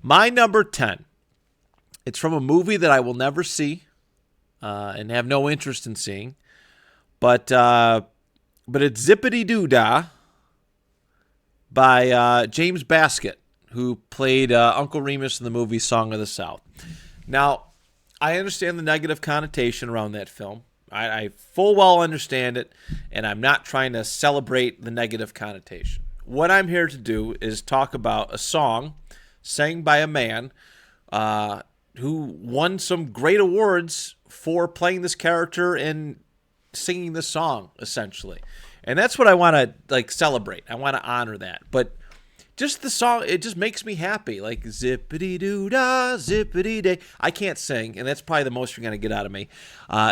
My number 10. It's from a movie that I will never see and have no interest in seeing. But it's Zippity Doo Dah by James Baskett, who played Uncle Remus in the movie Song of the South. Now, I understand the negative connotation around that film. I full well understand it, and I'm not trying to celebrate the negative connotation. What I'm here to do is talk about a song sang by a man who won some great awards for playing this character and singing this song, essentially. And that's what I want to celebrate. I want to honor that. But just the song, it just makes me happy. Like zippity doo dah, zippity day. I can't sing, and that's probably the most you're going to get out of me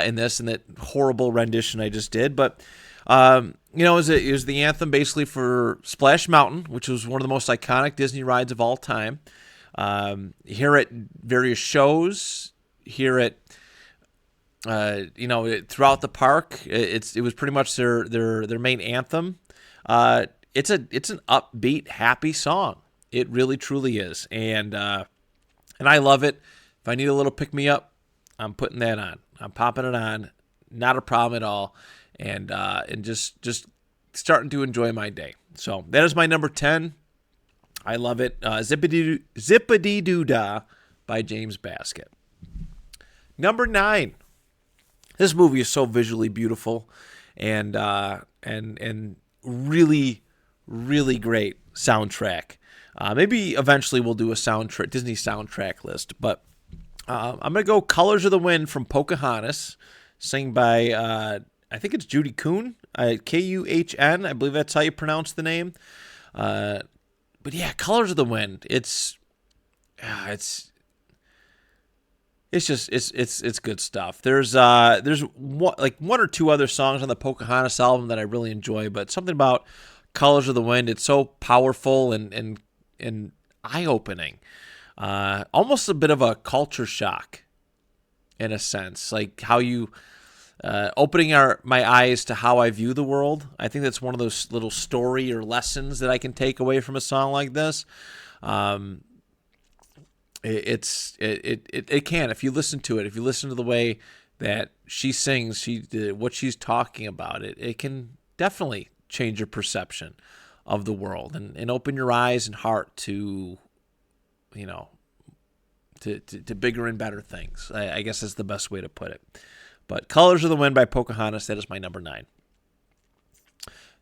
in this and that horrible rendition I just did. But it was the anthem basically for Splash Mountain, which was one of the most iconic Disney rides of all time. Here at various shows, here at throughout the park, it was pretty much their main anthem. It's an upbeat, happy song. It really, truly is, and I love it. If I need a little pick me up, I'm putting that on. I'm popping it on. Not a problem at all, and just starting to enjoy my day. So that is my number 10. I love it. Zippity Doo Dah by James Baskett. Number 9. This movie is so visually beautiful, and really, really great soundtrack. Maybe eventually we'll do a Disney soundtrack list, but I'm gonna go "Colors of the Wind" from Pocahontas, sung by I think it's Judy Kuhn, Kuhn. I believe that's how you pronounce the name. But yeah, "Colors of the Wind." It's good stuff. There's one or two other songs on the Pocahontas album that I really enjoy, but something about "Colors of the Wind," it's so powerful and eye-opening. Almost a bit of a culture shock in a sense, like how you opening my eyes to how I view the world. I think that's one of those little story or lessons that I can take away from a song like this. It can, if you listen to it, if you listen to the way that she sings, what she's talking about, it can definitely change your perception of the world and open your eyes and heart to bigger and better things. I guess that's the best way to put it. But "Colors of the Wind" by Pocahontas, that is my number 9.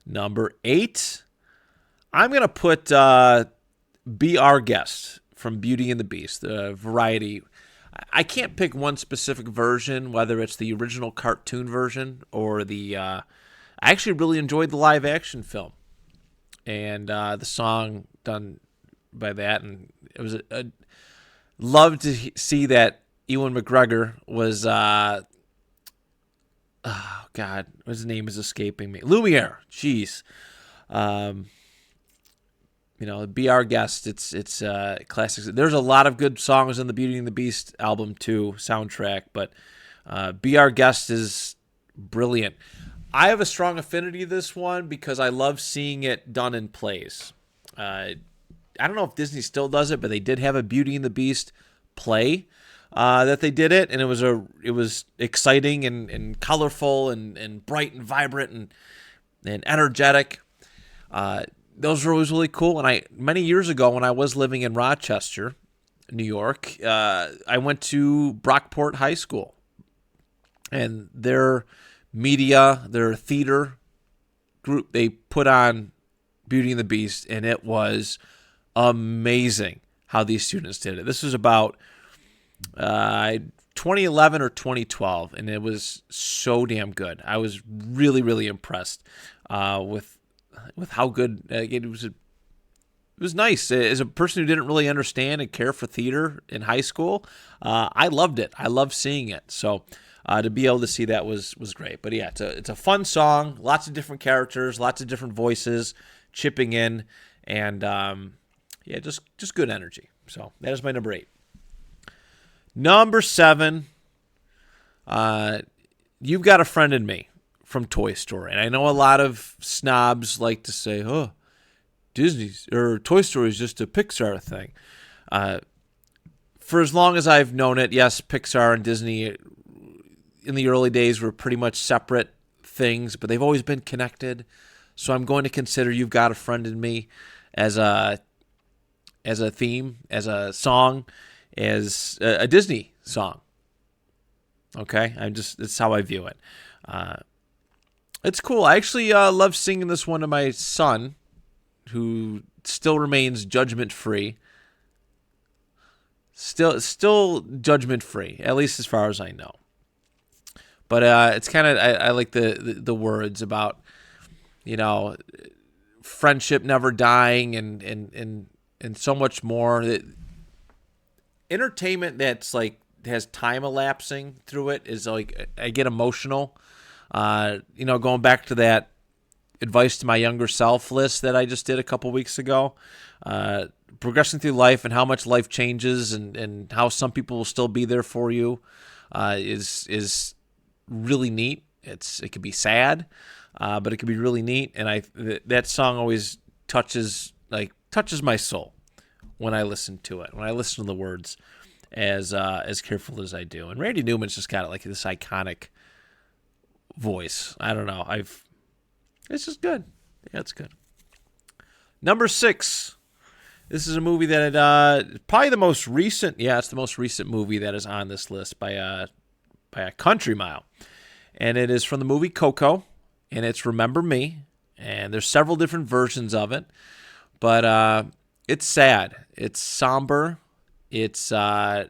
Number 8, I'm going to put "Be Our Guest" from Beauty and the Beast, the variety. I can't pick one specific version, whether it's the original cartoon version or I actually really enjoyed the live action film and the song done by that. And it was love to see that Ewan McGregor was, oh God, his name is escaping me. Lumiere, jeez. "Be Our Guest." It's classic. There's a lot of good songs on the Beauty and the Beast album too, soundtrack. But "Be Our Guest" is brilliant. I have a strong affinity to this one because I love seeing it done in plays. I don't know if Disney still does it, but they did have a Beauty and the Beast play that they did it, and it was exciting and colorful and bright and vibrant and energetic. Those were always really cool. And many years ago, when I was living in Rochester, New York, I went to Brockport High School, and their theater group, they put on Beauty and the Beast, and it was amazing how these students did it. This was about 2011 or 2012, and it was so damn good. I was really, really impressed with how good it was. It was nice. As a person who didn't really understand and care for theater in high school, I loved it. I loved seeing it. So to be able to see that was great. But yeah, it's a fun song. Lots of different characters, lots of different voices chipping in, and just good energy. So that is my number 8. Number 7, You've Got a Friend in Me from Toy Story. And I know a lot of snobs like to say, "Oh, Disney's or Toy Story is just a Pixar thing." for as long as I've known it, yes, Pixar and Disney in the early days were pretty much separate things, but they've always been connected. So I'm going to consider "You've Got a Friend in Me" as a theme, as a song, as a Disney song. Okay, that's how I view it. It's cool. I actually love singing this one to my son, who still remains judgment free. Still judgment free, at least as far as I know. But it's kind of I like the words about, friendship never dying and so much more. Entertainment that's like has time elapsing through it is like I get emotional. Going back to that advice to my younger self list that I just did a couple weeks ago. Progressing through life and how much life changes and how some people will still be there for you is really neat. It can be sad, but it can be really neat. And that song always touches my soul when I listen to it. When I listen to the words, as careful as I do. And Randy Newman's just got like this iconic voice. I don't know. It's just good. Yeah, it's good. Number 6. This is a movie that probably the most recent. Yeah, it's the most recent movie that is on this list by a country mile, and it is from the movie Coco, and it's "Remember Me." And there's several different versions of it, but it's sad. It's somber. It's in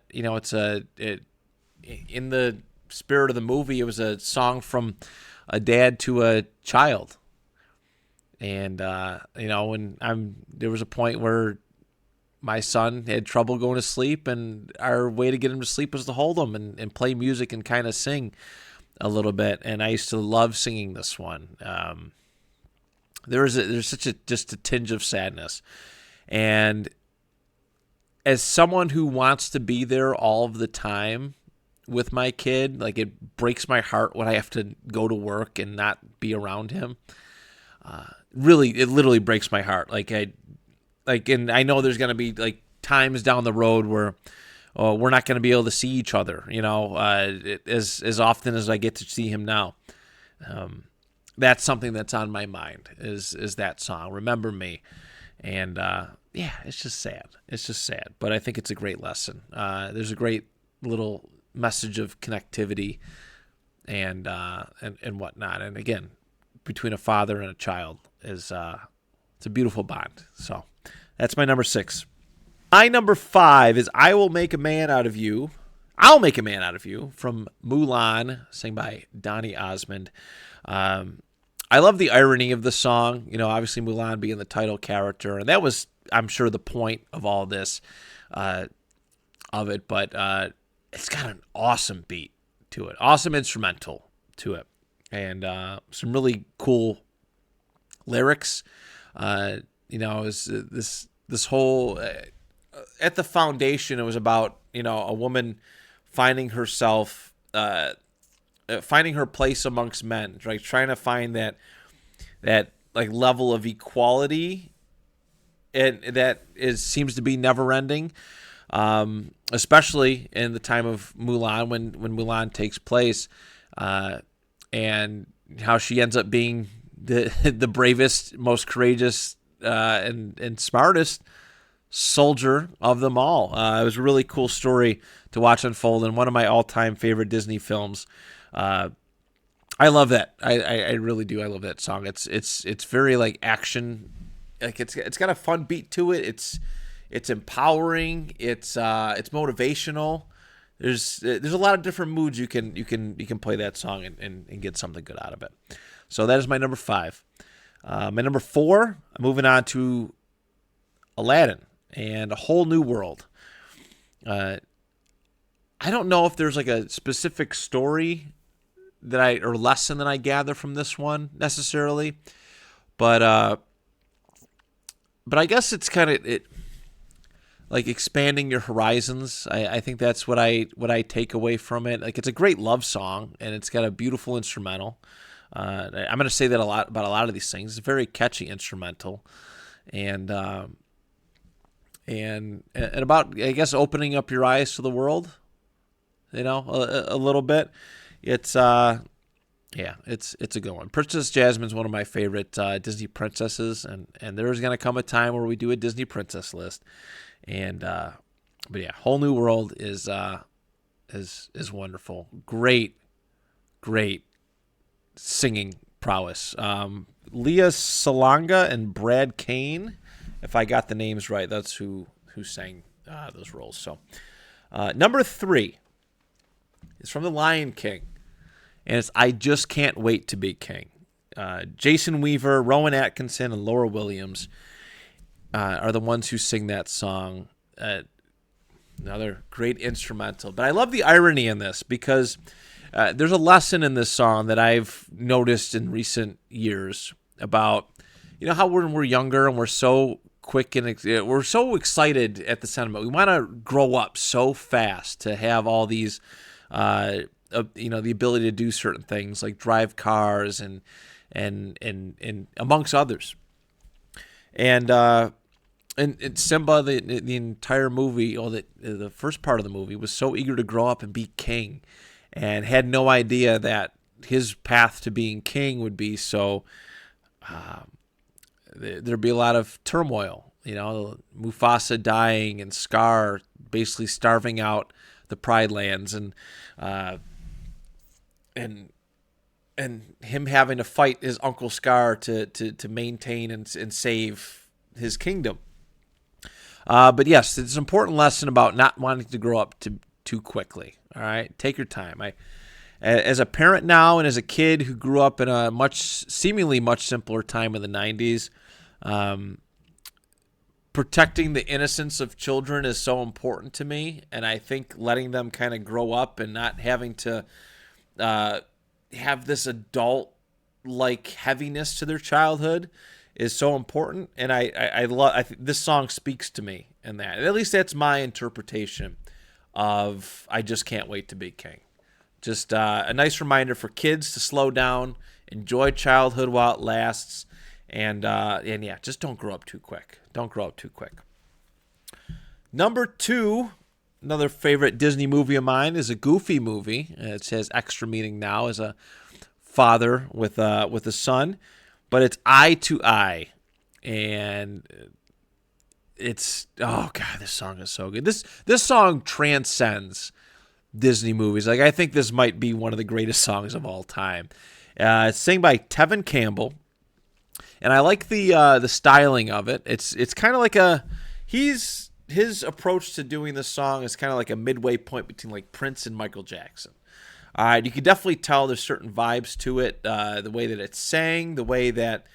the spirit of the movie. It was a song from a dad to a child, and there was a point where my son had trouble going to sleep, and our way to get him to sleep was to hold him and play music and kind of sing a little bit. And I used to love singing this one. There's such just a tinge of sadness, and as someone who wants to be there all of the time with my kid, like it breaks my heart when I have to go to work and not be around him. It literally breaks my heart. And I know there's going to be like times down the road where we're not going to be able to see each other, as often as I get to see him now. That's something that's on my mind is that song, "Remember Me." And it's just sad. It's just sad, but I think it's a great lesson. There's a great little message of connectivity and whatnot. And again, between a father and a child it's a beautiful bond. So that's my number 6. My number 5 is "I Will Make a Man Out of You." I'll Make a Man Out of You from Mulan, sung by Donny Osmond. I love the irony of the song, obviously Mulan being the title character, and that was, I'm sure, the point of all this, of it, but it's got an awesome beat to it, awesome instrumental to it, and some really cool lyrics. Is this whole at the foundation, it was about a woman finding herself, finding her place amongst men, right? Trying to find that like level of equality, and that seems to be never ending. Especially in the time of Mulan, when Mulan takes place, and how she ends up being the bravest, most courageous, and smartest soldier of them all. It was a really cool story to watch unfold, and one of my all-time favorite Disney films. I love that. I really do. I love that song. It's very like action. Like it's got a fun beat to it. It's empowering. It's motivational. There's a lot of different moods you can play that song and get something good out of it. So that is my number 5. My number 4, I'm moving on to Aladdin and A Whole New World. I don't know if there's like a specific story or lesson that I gather from this one necessarily, but I guess it's kind of like expanding your horizons. I think that's what I take away from it. Like, it's a great love song, and it's got a beautiful instrumental. I'm going to say that a lot about a lot of these things. It's a very catchy instrumental, and and about, I guess, opening up your eyes to the world, a little bit. It's it's a good one. Princess Jasmine's one of my favorite Disney princesses, and there's gonna come a time where we do a Disney princess list, and but yeah, Whole New World is wonderful. Great singing prowess. Leah Salonga and Brad Kane, if I got the names right, that's who sang those roles. So number 3 is from The Lion King, and it's I Just Can't Wait to Be King. Jason Weaver, Rowan Atkinson, and Laura Williams are the ones who sing that song. Another great instrumental. But I love the irony in this because there's a lesson in this song that I've noticed in recent years about, how when we're younger and we're so quick and we're so excited at the sentiment. We want to grow up so fast to have all these, the ability to do certain things like drive cars and amongst others. And Simba, the entire movie, or the first part of the movie, was so eager to grow up and be king, and had no idea that his path to being king would be so. There'd be a lot of turmoil, Mufasa dying and Scar basically starving out the Pride Lands, and him having to fight his uncle Scar to maintain and save his kingdom. But yes, it's an important lesson about not wanting to grow up too quickly. All right, take your time. As a parent now and as a kid who grew up in a seemingly much simpler time in the 90s, protecting the innocence of children is so important to me, and I think letting them kind of grow up and not having to have this adult-like heaviness to their childhood is so important, and I think this song speaks to me in that. At least that's my interpretation of I Just Can't Wait to Be King. Just a nice reminder for kids to slow down, enjoy childhood while it lasts, and yeah, just don't grow up too quick. Don't grow up too quick. Number 2, another favorite Disney movie of mine, is a Goofy movie. It says extra meaning now as a father with a son. But it's Eye to Eye, and it's, oh God, this song is so good. This song transcends Disney movies. Like, I think this might be one of the greatest songs of all time. It's sung by Tevin Campbell, and I like the styling of it. It's kind of like his approach to doing this song is kind of like a midway point between like Prince and Michael Jackson. All right, you can definitely tell there's certain vibes to it, the way that it's sang, the way that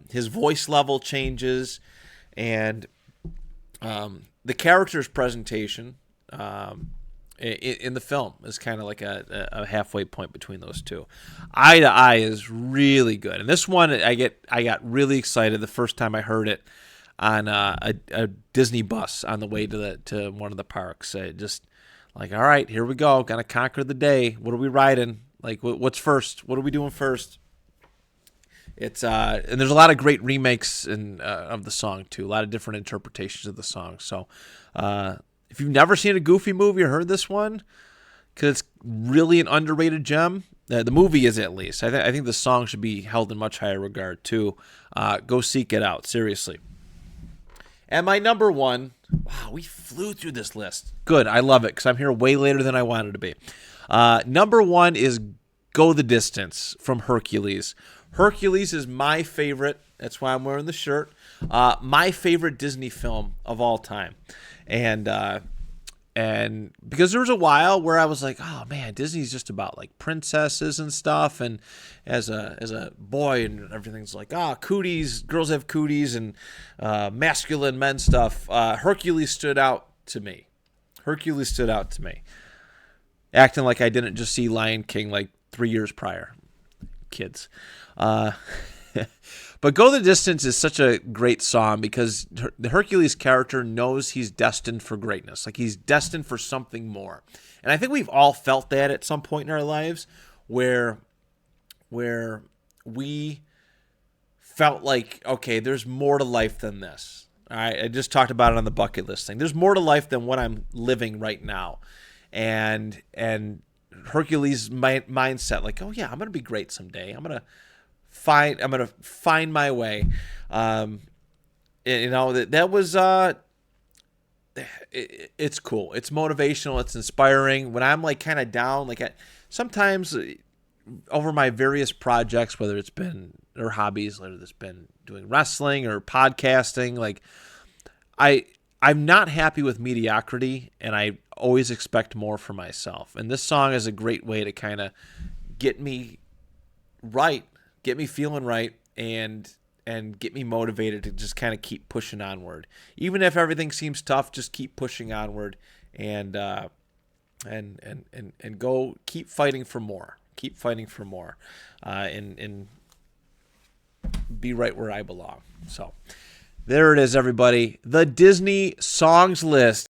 his voice level changes, and the character's presentation in the film is kind of like a halfway point between those two. Eye to Eye is really good, and this one I got really excited the first time I heard it on a Disney bus on the way to one of the parks. Just like, all right, here we go. Gonna conquer the day. What are we riding? Like, what's first? What are we doing first? It's and there's a lot of great remakes of the song too. A lot of different interpretations of the song. So, if you've never seen a Goofy movie or heard this one, because it's really an underrated gem. The movie is, at least. I think the song should be held in much higher regard too. Go seek it out. Seriously. And my number 1, wow, we flew through this list. Good, I love it because I'm here way later than I wanted to be. Number 1 is Go the Distance from Hercules. Hercules is my favorite. That's why I'm wearing the shirt. My favorite Disney film of all time. And because there was a while where I was like, oh man, Disney's just about like princesses and stuff, and as a boy and everything's like, cooties, girls have cooties, and masculine men stuff. Hercules stood out to me. Acting like I didn't just see Lion King like 3 years prior. Kids. But Go the Distance is such a great song because the Hercules character knows he's destined for greatness. Like, he's destined for something more. And I think we've all felt that at some point in our lives where we felt like, okay, there's more to life than this. All right, I just talked about it on the bucket list thing. There's more to life than what I'm living right now, and Hercules' mindset, like, oh yeah, I'm gonna be great someday. I'm gonna find my way. That was it's cool. It's motivational. It's inspiring. When I'm like kind of down, sometimes over my various projects, whether it's been or hobbies, whether it's been doing wrestling or podcasting, I'm not happy with mediocrity, and I always expect more for myself. And this song is a great way to kind of get me right, get me feeling right, and get me motivated to just kind of keep pushing onward. Even if everything seems tough, just keep pushing onward and go keep fighting for more. Keep fighting for more, and be right where I belong. So there it is, everybody. The Disney songs list.